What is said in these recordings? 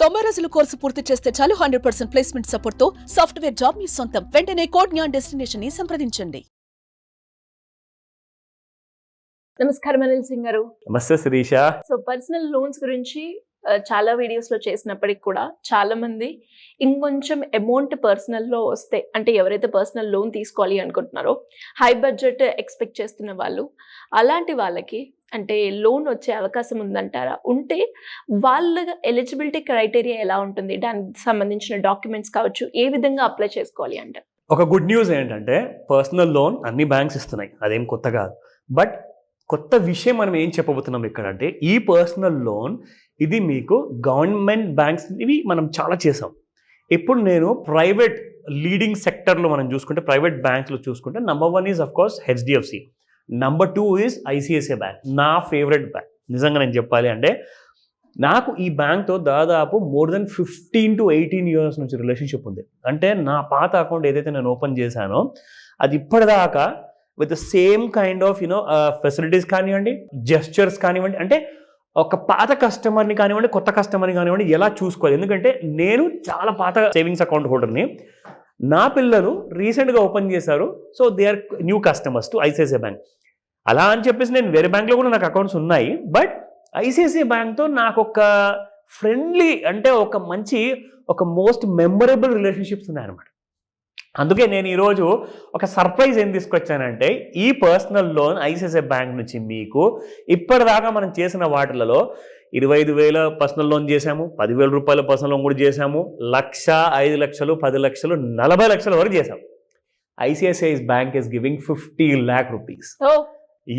90 రోజుల కోర్సు పూర్తి చేస్తే చాలు 100% ప్లేస్మెంట్ సపోర్ట్ తో సాఫ్ట్వేర్ జాబ్ మీ సొంతం. వెంటనే కోడ్ జ్ఞాన్ డెస్టినేషన్ ని సంప్రదించండి. నమస్కారం అనిల్ సింగ్ గారు. నమస్తే శిరీష. సో పర్సనల్ లోన్స్ గురించి చాలా వీడియోస్ లో చేసినప్పటికి కూడా చాలా మంది ఇంకొంచెం అమౌంట్ పర్సనల్ లో వస్తే, అంటే ఎవరైతే పర్సనల్ లోన్ తీసుకోవాలి అనుకుంటున్నారో హై బడ్జెట్ ఎక్స్పెక్ట్ చేస్తున్న వాళ్ళు, అలాంటి వాళ్ళకి అంటే లోన్ వచ్చే అవకాశం ఉందంటారా? ఉంటే వాళ్ళ ఎలిజిబిలిటీ క్రైటీరియా ఎలా ఉంటుంది, దానికి సంబంధించిన డాక్యుమెంట్స్ కావచ్చు, ఏ విధంగా అప్లై చేసుకోవాలి అంటారు? ఒక గుడ్ న్యూస్ ఏంటంటే పర్సనల్ లోన్ అన్ని బ్యాంక్స్ ఇస్తున్నాయి, అదేం కొత్త కాదు. బట్ కొత్త విషయం మనం ఏం చెప్పబోతున్నాం ఇక్కడ అంటే, ఈ పర్సనల్ లోన్ ఇది మీకు గవర్నమెంట్ బ్యాంక్స్ ఇవి మనం చాలా చేసాం. ఇప్పుడు నేను ప్రైవేట్ లీడింగ్ సెక్టర్లో మనం చూసుకుంటే, ప్రైవేట్ బ్యాంక్స్లో చూసుకుంటే number 1 is of course HDFC, number 2 is ICICI bank, నా ఫేవరెట్ బ్యాంక్. నిజంగా నేను చెప్పాలి అంటే నాకు ఈ బ్యాంక్తో దాదాపు more than 15 to 18 years నుంచి రిలేషన్షిప్ ఉంది. అంటే నా పాత అకౌంట్ ఏదైతే నేను ఓపెన్ చేశానో అది ఇప్పటిదాకా with the same kind of facilities కానివ్వండి, జెస్చర్స్ కానివ్వండి, అంటే ఒక పాత కస్టమర్ని కానివ్వండి, కొత్త కస్టమర్ని కానివ్వండి ఎలా చూసుకోవాలి. ఎందుకంటే నేను చాలా పాత సేవింగ్స్ అకౌంట్ హోల్డర్ని, నా పిల్లలు రీసెంట్గా ఓపెన్ చేశారు. So they are new customers to ICICI bank. అలా అని చెప్పేసి నేను వేరే బ్యాంక్లో కూడా నాకు అకౌంట్స్ ఉన్నాయి, బట్ ICICI బ్యాంక్తో నాకు ఒక ఫ్రెండ్లీ, అంటే ఒక మంచి, ఒక మోస్ట్ మెమొరబుల్ రిలేషన్షిప్స్ ఉన్నాయన్నమాట. అందుకే నేను ఈరోజు ఒక సర్ప్రైజ్ ఏం తీసుకొచ్చానంటే, ఈ పర్సనల్ లోన్ ICICI బ్యాంక్ నుంచి మీకు ఇప్పటిదాకా మనం చేసిన వాటిలలో 25,000 పర్సనల్ లోన్ చేశాము, 10,000 రూపాయల పర్సనల్ లోన్ కూడా చేశాము, 1,00,000, 5,00,000, 10 లక్షలు, 40 లక్షల వరకు చేశాం. ICICI bank is giving 50 lakh rupees.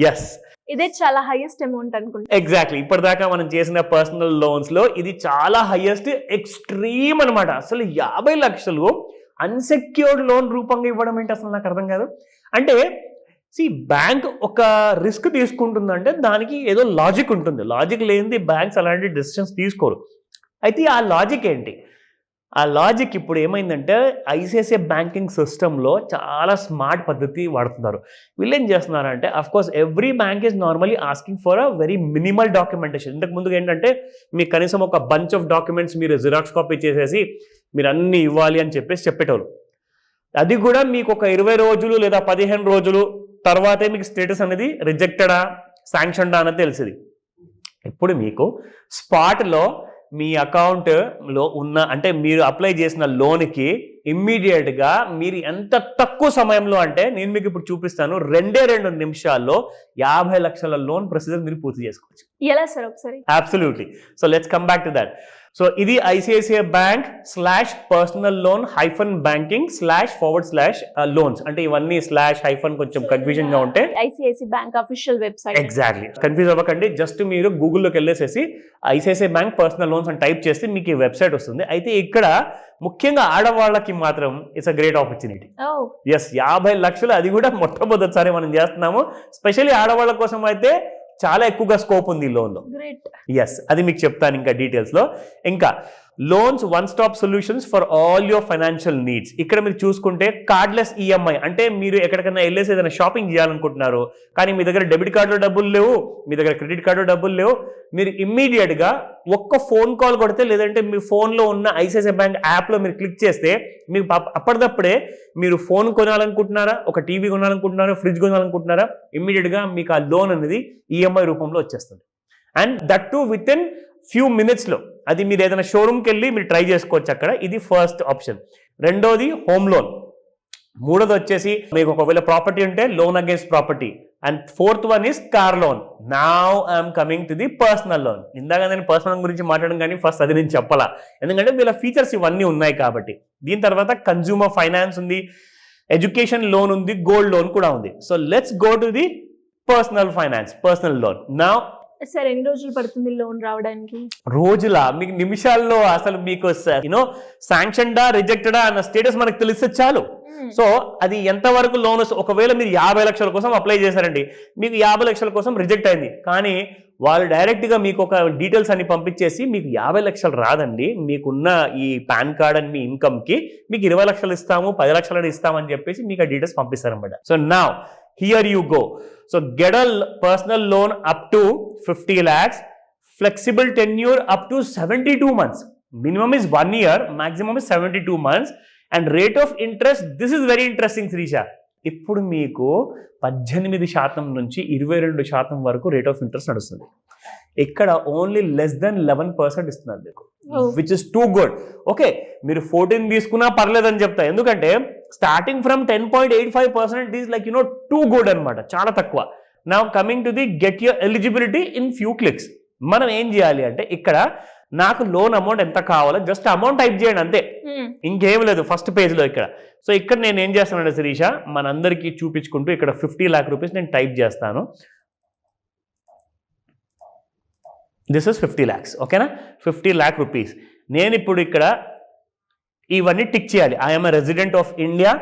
Yes, ఇదే చాలా హైయెస్ట్ అమౌంట్ అనుకుంటా. ఎగ్జాక్ట్లీ. ఇప్పటిదాకా మనం చేసిన పర్సనల్ లోన్స్ లో ఇది చాలా హైయెస్ట్, ఎక్స్ట్రీమ్ అనమాట. అసలు 50 లక్షలు అన్సెక్యూర్డ్ లోన్ రూపంగా ఇవ్వడం ఏంటి అసలు నాకు అర్థం కాదు. అంటే బ్యాంక్ ఒక రిస్క్ తీసుకుంటుందంటే దానికి ఏదో లాజిక్ ఉంటుంది. లాజిక్ లేనిది బ్యాంక్స్ అలాంటి డెసిషన్స్ తీసుకోరు. అయితే ఆ లాజిక్ ఏంటి? ఆ లాజిక్ ఇప్పుడు ఏమైందంటే, ICICI బ్యాంకింగ్ సిస్టంలో చాలా స్మార్ట్ పద్ధతి వాడుతున్నారు. వీళ్ళు ఏం చేస్తున్నారంటే, of course every bank is normally asking for a very minimal documentation. ఇంతకు ముందు ఏంటంటే మీకు కనీసం ఒక బంచ్ ఆఫ్ డాక్యుమెంట్స్ మీరు జిరాక్స్ కాపీ చేసేసి మీరు అన్నీ ఇవ్వాలి అని చెప్పేటోళ్ళు. అది కూడా మీకు ఒక 20 రోజులు లేదా 15 రోజులు తర్వాతే మీకు స్టేటస్ అనేది రిజెక్టెడా శాంక్షన్డా అనేది తెలిసింది. ఇప్పుడు మీకు స్పాట్లో మీ అకౌంట్లో ఉన్న, అంటే మీరు అప్లై చేసిన లోన్కి ఇమ్మీడియట్గా మీరు ఎంత తక్కువ సమయంలో, అంటే నేను మీకు ఇప్పుడు చూపిస్తాను, 2 నిమిషాల్లో 50 లక్షల లోన్ ప్రొసీజర్ మీరు పూర్తి చేసుకోవచ్చు. ఎలా సార్ ఒకసారి? Absolutely. So let's come back to that. So ఇది ICICI bank /personal loan -banking//loans. అంటే ఇవన్నీ / కొంచెం కన్ఫ్యూజన్ గా ఉంటే ICICI bank official website. Exactly, confuse అవ్వకండి. జస్ట్ మీరు గూగుల్లోకి వెళ్ళేసేసి ICICI బ్యాంక్ పర్సనల్ లోన్స్ అని టైప్ చేస్తే మీకు ఈ వెబ్సైట్ వస్తుంది. అయితే ఇక్కడ ముఖ్యంగా ఆడవాళ్ళకి మాత్రం it's a great opportunity. Yes, 50 లక్షలు, అది కూడా మొట్టమొదటిసారి మనం చేస్తున్నాము. స్పెషల్లీ ఆడవాళ్ళ కోసం అయితే చాలా ఎక్కువగా స్కోప్ ఉంది ఈ లోన్లో. ఎస్, అది మీకు చెప్తాను ఇంకా డీటెయిల్స్లో. ఇంకా loans one stop solutions for all your financial needs. ఇక్కడ మీరు చూసుకుంటే కార్డ్లెస్ EMI, అంటే మీరు ఎక్కడికైనా వెళ్ళేసి ఏదైనా షాపింగ్ చేయాలనుకుంటున్నారు, కానీ మీ దగ్గర డెబిట్ కార్డులో డబ్బులు లేవు, మీ దగ్గర క్రెడిట్ కార్డులో డబ్బులు లేవు, మీరు ఇమ్మీడియట్గా ఒక్క ఫోన్ కాల్ కొడితే, లేదంటే మీ ఫోన్లో ఉన్న ICICI బ్యాంక్ యాప్లో మీరు క్లిక్ చేస్తే మీకు అప్పటిదప్పుడే మీరు ఫోన్ కొనాలనుకుంటున్నారా, ఒక టీవీ కొనాలనుకుంటున్నారా, ఫ్రిడ్జ్ కొనాలనుకుంటున్నారా, ఇమ్మీడియట్గా మీకు ఆ లోన్ అనేది EMI రూపంలో వచ్చేస్తుంది. And that to with in few మినిట్స్లో. అది మీరు ఏదైనా షోరూమ్కి వెళ్ళి మీరు ట్రై చేసుకోవచ్చు అక్కడ. ఇది ఫస్ట్ ఆప్షన్. రెండోది హోమ్ లోన్. మూడోది వచ్చేసి మీకు ఒకవేళ ప్రాపర్టీ ఉంటే loan against property. And fourth one is car loan. Now I'm coming to the personal loan. ఇందాక నేను పర్సనల్ గురించి మాట్లాడడం కానీ ఫస్ట్ అది నేను చెప్పాలా, ఎందుకంటే వీళ్ళ ఫీచర్స్ ఇవన్నీ ఉన్నాయి కాబట్టి. దీని తర్వాత కన్జ్యూమర్ ఫైనాన్స్ ఉంది, ఎడ్యుకేషన్ లోన్ ఉంది, గోల్డ్ లోన్ కూడా ఉంది. So let's go to the personal finance, personal loan. Now sir ఎన్ని రోజులు పడుతుంది లోన్ రావడానికి? రోజులా? మీకు నిమిషాల్లో. అసలు మీకు శాంక్షన్డా రిజెక్టెడా అన్న స్టేటస్ మనకు తెలిస్తే చాలు. సో అది ఎంతవరకు లోన్ వస్తుంది. ఒకవేళ మీరు 50 లక్షల కోసం అప్లై చేశారండి, మీకు 50 లక్షల కోసం రిజెక్ట్ అయింది, కానీ వాళ్ళు డైరెక్ట్గా మీకు ఒక డీటెయిల్స్ అన్ని పంపించేసి మీకు 50 లక్షలు రాదండి, మీకున్న ఈ పాన్ కార్డ్ అని మీ ఇన్కమ్కి మీకు 20 లక్షలు ఇస్తాము, 10 లక్షలు ఇస్తామని చెప్పేసి మీకు ఆ డీటెయిల్స్ పంపిస్తారన్నమాట. So now here you go. So get a personal loan up to 50 lakhs, flexible tenure up to 72 months. Minimum is 1 year, maximum is 72 months, and rate of interest, this is very interesting Srisha. ఇప్పుడు మీకు 18% నుంచి 22% వరకు rate of interest నడుస్తుంది. ఇక్కడ only less than 11% ఇస్తున్నారు మీకు, which is too good. Okay, మీరు 14 తీసుకున్నా పర్లేదని చెప్తా, ఎందుకంటే starting from 10.85% is like too good అనమాట, చాలా తక్కువ. Now coming to the get your eligibility in few clicks. మనం ఏం చేయాలి అంటే ఇక్కడ నాకు లోన్ అమౌంట్ ఎంత కావాలో జస్ట్ అమౌంట్ టైప్ చేయండి అంతే, ఇంకేం లేదు ఫస్ట్ పేజ్లో. ఇక్కడ సో ఇక్కడ నేను ఏం చేస్తానంటే శిరీష, మనందరికీ చూపించుకుంటూ ఇక్కడ 50 lakh rupees నేను టైప్ చేస్తాను. దిస్ ఇస్ 50 lakhs, ఓకేనా? 50 lakh rupees. నేను ఇప్పుడు ఇక్కడ ఇవన్నీ టిక్ చేయాలి. I'm a resident of India,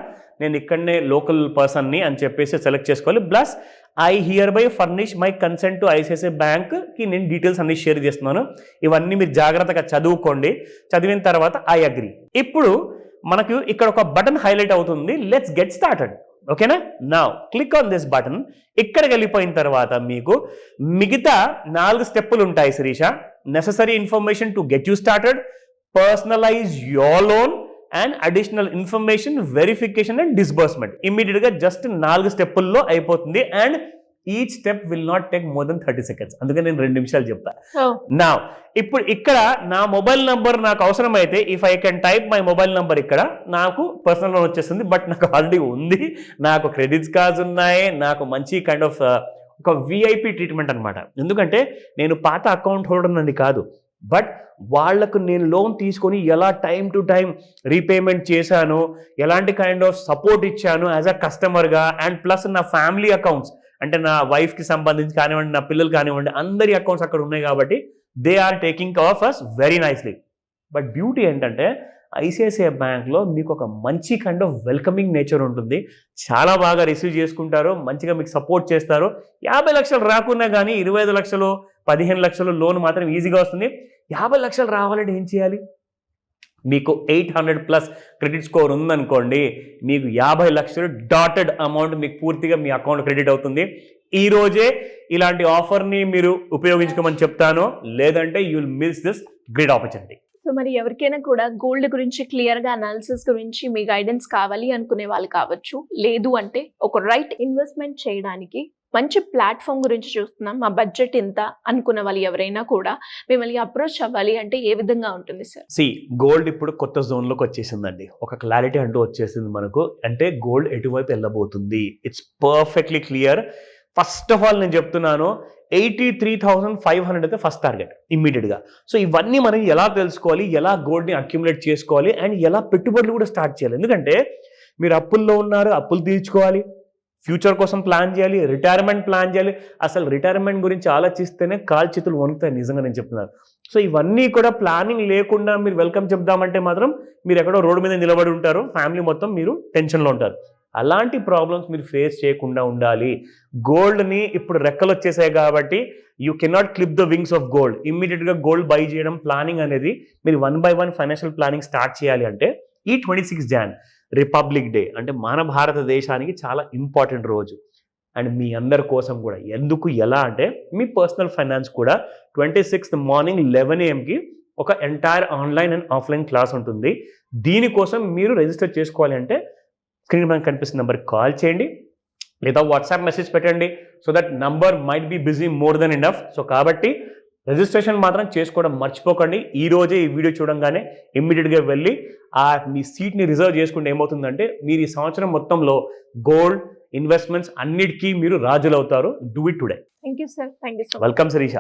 నేను ఇక్కడనే లోకల్ పర్సన్ని అని చెప్పేసి సెలెక్ట్ చేసుకోవాలి. Plus I here by furnish my consent to ICICI బ్యాంక్కి నేను డీటెయిల్స్ అన్ని షేర్ చేస్తున్నాను. ఇవన్నీ మీరు జాగ్రత్తగా చదువుకోండి. చదివిన తర్వాత ఐ అగ్రీ. ఇప్పుడు మనకు ఇక్కడ ఒక బటన్ హైలైట్ అవుతుంది, లెట్స్ గెట్ స్టార్టెడ్. ఓకేనా? Now click on this button. ఇక్కడికి వెళ్ళిపోయిన తర్వాత మీకు మిగతా 4 స్టెప్పులు ఉంటాయి Shirisha. Necessary information to get you started, personalize your loan, and additional information, verification and disbursement. ఇమ్మీడియట్గా జస్ట్ 4 స్టెప్పుల్లో అయిపోతుంది. And each step will not take more than 30 seconds. అందుకని నేను 2 నిమిషాలు చెప్తా. నా ఇప్పుడు ఇక్కడ నా మొబైల్ నంబర్ నాకు అవసరమైతే, if I can type my mobile number, ఇక్కడ నాకు పర్సనల్ లోన్ వచ్చేస్తుంది. బట్ నాకు ఆల్రెడీ ఉంది, నాకు క్రెడిట్స్ కార్డ్స్ ఉన్నాయి, నాకు మంచి కైండ్ ఆఫ్ ఒక విఐపి ట్రీట్మెంట్ అనమాట. ఎందుకంటే నేను పాత అకౌంట్ హోల్డర్ నండి కాదు, బట్ వాళ్లకు నేను లోన్ తీసుకొని ఎలా టైం టు టైం రీపేమెంట్ చేశాను, ఎలాంటి కైండ్ ఆఫ్ సపోర్ట్ ఇచ్చాను యాజ్ అ కస్టమర్గా. అండ్ ప్లస్ నా ఫ్యామిలీ అకౌంట్స్, అంటే నా వైఫ్కి సంబంధించి కానివ్వండి, నా పిల్లలు కానివ్వండి, అందరి అకౌంట్స్ అక్కడ ఉన్నాయి కాబట్టి they are taking care of us very nicely. But beauty ఏంటంటే ఐసిఐసిఐ బ్యాంక్లో మీకు ఒక మంచి కైండ్ ఆఫ్ వెల్కమింగ్ నేచర్ ఉంటుంది. చాలా బాగా రిసీవ్ చేసుకుంటారు, మంచిగా మీకు సపోర్ట్ చేస్తారు. 50 లక్షలు రాకున్నా కానీ 25 లక్షలు 15 లక్షలు లోన్ మాత్రం ఈజీగా వస్తుంది. 50 లక్షలు రావాలంటే ఏం చేయాలి? మీకు 800+ క్రెడిట్ స్కోర్ ఉందనుకోండి, మీకు 50 లక్షలు డాటెడ్ అమౌంట్ మీకు పూర్తిగా మీ అకౌంట్ క్రెడిట్ అవుతుంది. ఈ రోజే ఇలాంటి ఆఫర్ని మీరు ఉపయోగించుకోమని చెప్తాను, లేదంటే you will miss this great opportunity. So మరి ఎవరికైనా కూడా గోల్డ్ గురించి క్లియర్గా అనాలిసిస్ గురించి మీ గైడెన్స్ కావాలి అనుకునే వాళ్ళు కావచ్చు, లేదు అంటే ఒక రైట్ ఇన్వెస్ట్మెంట్ చేయడానికి మంచి ప్లాట్ఫామ్ గురించి చూస్తున్నాం, మా బడ్జెట్ ఎంత అనుకున్న వాళ్ళు ఎవరైనా కూడా మిమ్మల్ని అప్రోచ్ అవ్వాలి అంటే ఏ విధంగా ఉంటుంది సార్? గోల్డ్ ఇప్పుడు కొత్త జోన్లోకి వచ్చేసిందండి, ఒక క్లారిటీ అంటూ వచ్చేసింది మనకు. అంటే గోల్డ్ ఎటువైపు వెళ్ళబోతుంది, it's perfectly clear. First of all నేను చెప్తున్నాను, 83,500 అయితే ఫస్ట్ టార్గెట్ ఇమ్మీడియట్గా. సో ఇవన్నీ మనం ఎలా తెలుసుకోవాలి, ఎలా గోల్డ్ని అక్యుములేట్ చేసుకోవాలి, అండ్ ఎలా పెట్టుబడులు కూడా స్టార్ట్ చేయాలి. ఎందుకంటే మీరు అప్పుల్లో ఉన్నారు, అప్పులు తీర్చుకోవాలి, ఫ్యూచర్ కోసం ప్లాన్ చేయాలి, రిటైర్మెంట్ ప్లాన్ చేయాలి. అసలు రిటైర్మెంట్ గురించి ఆలోచిస్తేనే కాలు చేతులు వణుకుతాయి, నిజంగా నేను చెప్తున్నాను. సో ఇవన్నీ కూడా ప్లానింగ్ లేకుండా మీరు వెల్కమ్ చెప్దామంటే మాత్రం మీరు ఎక్కడో రోడ్డు మీద నిలబడి ఉంటారు, ఫ్యామిలీ మొత్తం మీరు టెన్షన్లో ఉంటారు. అలాంటి ప్రాబ్లమ్స్ మీరు ఫేస్ చేయకుండా ఉండాలి. గోల్డ్ని ఇప్పుడు రెక్కలు వచ్చేసాయి కాబట్టి you cannot clip the wings of gold. ఇమ్మీడియట్గా గోల్డ్ బై చేయడం, ప్లానింగ్ అనేది మీరు 1 by 1 ఫైనాన్షియల్ ప్లానింగ్ స్టార్ట్ చేయాలి అంటే ఈ 26 Jan రిపబ్లిక్ డే, అంటే మన భారతదేశానికి చాలా ఇంపార్టెంట్ రోజు. అండ్ మీ అందరి కోసం కూడా, ఎందుకు ఎలా అంటే మీ పర్సనల్ ఫైనాన్స్ కూడా 26th మార్నింగ్ 11 AM ఒక entire online and offline class ఉంటుంది. దీనికోసం మీరు రిజిస్టర్ చేసుకోవాలి అంటే స్క్రీన్ మీద కనిపిస్తున్న నెంబర్కి కాల్ చేయండి, లేదా వాట్సాప్ మెసేజ్ పెట్టండి. So that number might be busy more than enough. So కాబట్టి రిజిస్ట్రేషన్ మాత్రం చేసుకోవడం మర్చిపోకండి. ఈ రోజే ఈ వీడియో చూడంగానే ఇమ్మీడియట్గా వెళ్ళి మీ సీట్ని రిజర్వ్ చేసుకుంటే ఏమవుతుందంటే మీరు ఈ సంవత్సరం మొత్తంలో గోల్డ్ ఇన్వెస్ట్మెంట్స్ అన్నిటికీ మీరు రాజులు అవుతారు. Do it today. Thank you sir. Thank you so much. Welcome Sirisha.